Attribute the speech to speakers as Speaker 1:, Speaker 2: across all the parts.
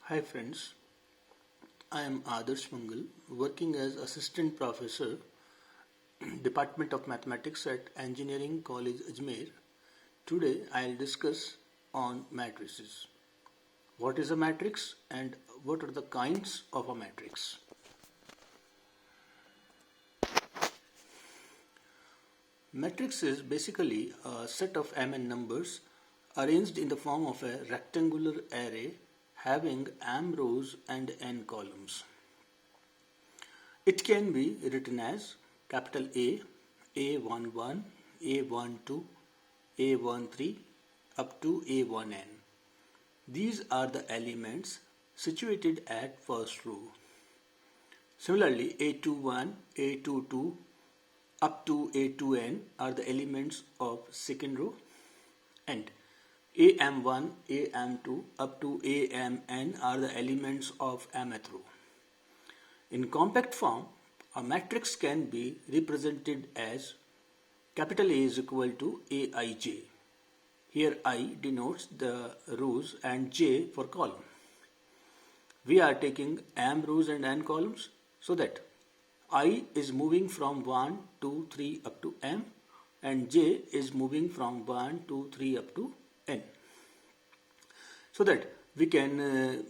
Speaker 1: Hi friends, I am Adarsh Mangal, working as Assistant Professor, Department of Mathematics at Engineering College Ajmer. Today I will discuss on matrices. What is a matrix and what are the kinds of a matrix? Matrix is basically a set of mn numbers arranged in the form of a rectangular array having m rows and n columns. It can be written as capital A, A11, A12, A13 up to A1n. These are the elements situated at first row. Similarly, A21, A22 up to A2n are the elements of second row, and AM1, AM2 up to AMN are the elements of mth row. In compact form, a matrix can be represented as capital A is equal to Aij. Here I denotes the rows and J for column. We are taking m rows and n columns so that I is moving from 1, 2, 3 up to m and J is moving from 1, 2, 3 up to n. So that we can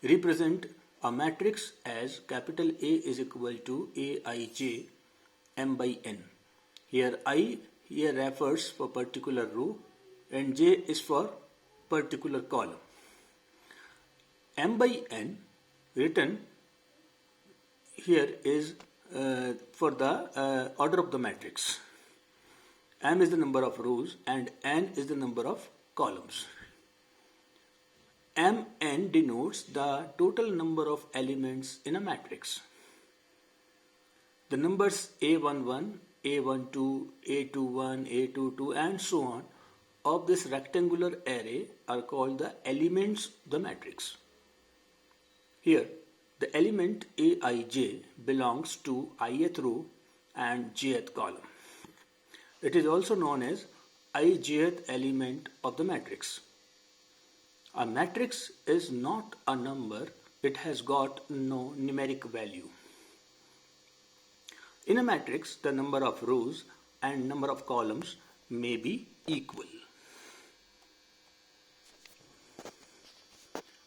Speaker 1: represent a matrix as capital A is equal to Aij m by n. Here I refers for particular row and J is for particular column. M by n written here is for the order of the matrix. M is the number of rows and n is the number of columns. Mn denotes the total number of elements in a matrix. The numbers A11, A12, A21, A22 and so on of this rectangular array are called the elements of the matrix. Here, the element Aij belongs to ith row and jth column. It is also known as ijth element of the matrix. A matrix is not a number, it has got no numeric value. In a matrix, the number of rows and number of columns may be equal.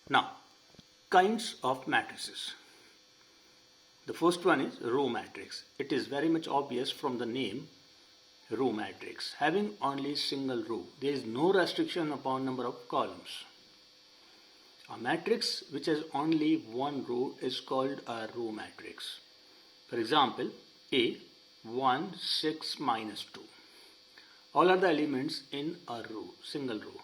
Speaker 1: Now, kinds of matrices. The first one is row matrix. It is very much obvious from the name row matrix. Having only single row, there is no restriction upon number of columns. A matrix which has only one row is called a row matrix. For example, A 1, 6, minus 2. All are the elements in a row, single row.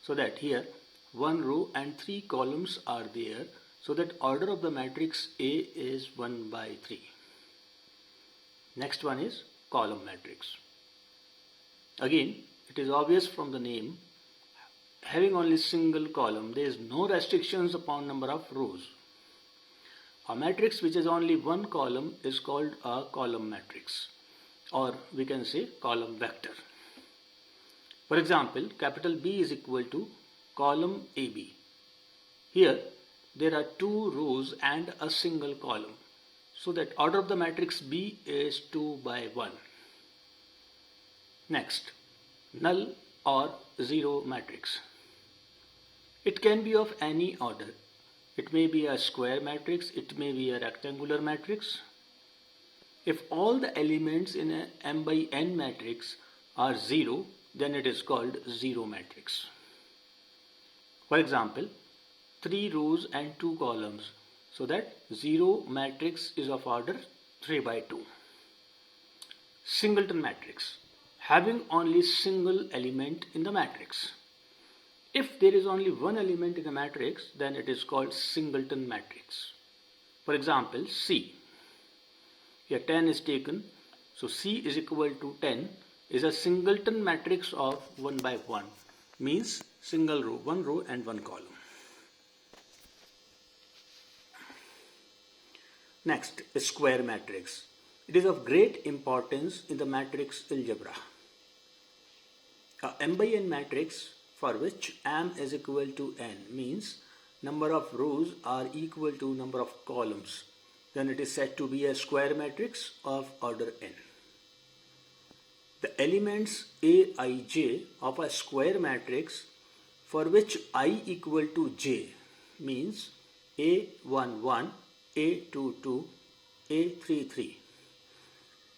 Speaker 1: So that here one row and 3 columns are there, so that order of the matrix A is 1 by 3. Next one is column matrix. Again, it is obvious from the name, having only single column, there is no restrictions upon number of rows. A matrix which has only one column is called a column matrix, or we can say column vector. For example, capital B is equal to column AB. Here there are 2 rows and a single column, so that order of the matrix B is 2 by 1. Next, null or zero matrix. It can be of any order. It may be a square matrix, it may be a rectangular matrix. If all the elements in a m by n matrix are 0, then it is called zero matrix. For example, 3 rows and 2 columns, so that zero matrix is of order 3 by 2. Singleton matrix, having only single element in the matrix. If there is only one element in the matrix, then it is called singleton matrix. For example, C. Here 10 is taken, so C is equal to 10 is a singleton matrix of 1 by 1, means single row, one row and one column. Next, a square matrix. It is of great importance in the matrix algebra. A m by n matrix for which m is equal to n means number of rows are equal to number of columns, then it is said to be a square matrix of order n. The elements Aij of a square matrix for which I equal to j means A11, A22, A33.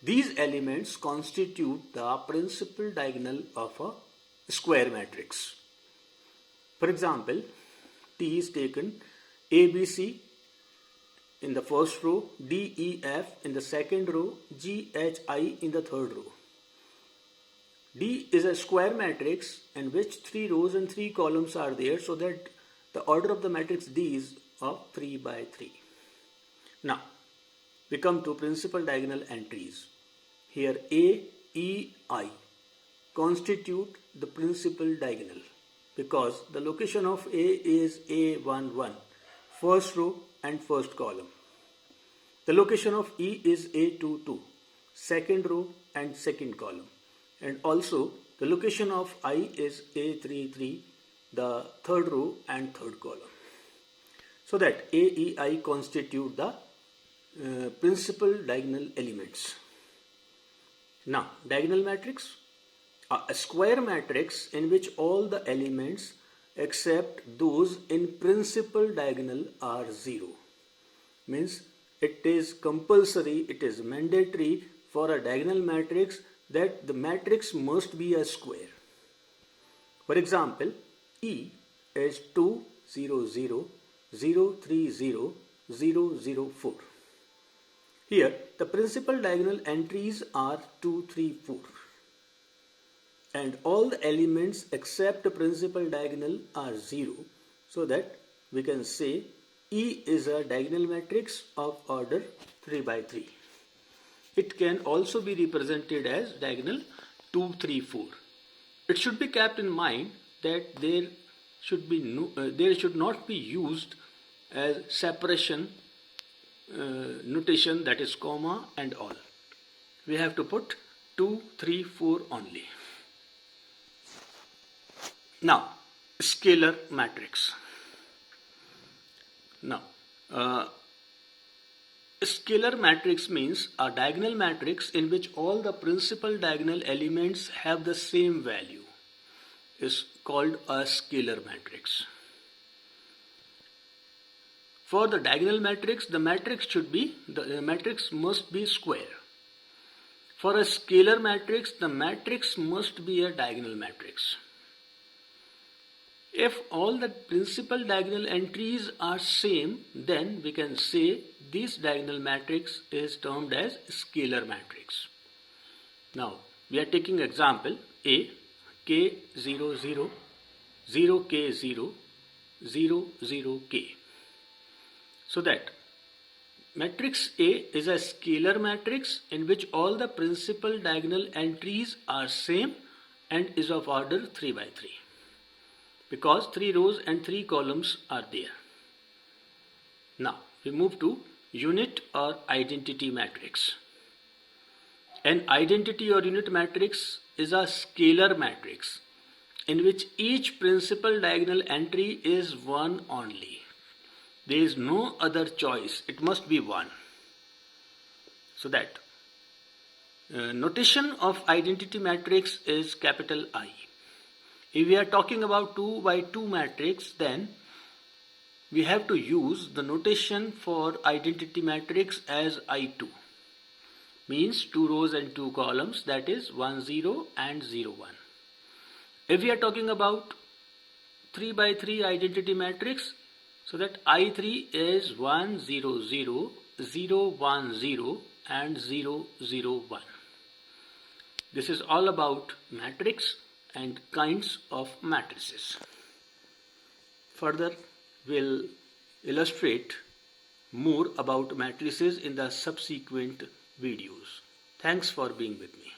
Speaker 1: These elements constitute the principal diagonal of a square matrix. For example, T is taken ABC in the first row, DEF in the second row, GHI in the third row. D is a square matrix in which 3 rows and 3 columns are there, so that the order of the matrix D is of 3 by 3. Now, we come to principal diagonal entries. Here A, E, I constitute the principal diagonal because the location of A is A11, first row and first column. The location of E is A22, second row and second column. And also the location of I is A33, the third row and third column. So that A, E, I constitute the principal diagonal elements. Now, diagonal matrix, a square matrix in which all the elements except those in principal diagonal are 0. Means it is compulsory, it is mandatory for a diagonal matrix that the matrix must be a square. For example, E is 2, 0, 0, 0, 3, 0, 0, 0, 4. Here, the principal diagonal entries are 2, 3, 4. And all the elements except the principal diagonal are 0. So that we can say E is a diagonal matrix of order 3 by 3. It can also be represented as diagonal 2, 3, 4. It should be kept in mind that there should not be used as separation notation, that is comma and all. We have to put 2, 3, 4 only. Now, scalar matrix. Now, scalar matrix means a diagonal matrix in which all the principal diagonal elements have the same value is called a scalar matrix. For the diagonal matrix, the matrix must be square. For a scalar matrix, the matrix must be a diagonal matrix. If all the principal diagonal entries are same, then we can say this diagonal matrix is termed as scalar matrix. Now, we are taking example A, K0, 0, 0K0, 0, 0K. So that matrix A is a scalar matrix in which all the principal diagonal entries are same and is of order 3 by 3. Because 3 rows and 3 columns are there. Now, we move to unit or identity matrix. An identity or unit matrix is a scalar matrix in which each principal diagonal entry is 1 only. There is no other choice, it must be 1. So that notation of identity matrix is capital I. If we are talking about 2 by 2 matrix, then we have to use the notation for identity matrix as I2. Means 2 rows and 2 columns, that is 1, 0 and 0, 1. If we are talking about 3 by 3 identity matrix, so that I3 is 1, 0, 0, 0, 1, 0 and 0, 0, 1. This is all about matrix and kinds of matrices. Further, we'll illustrate more about matrices in the subsequent videos. Thanks for being with me.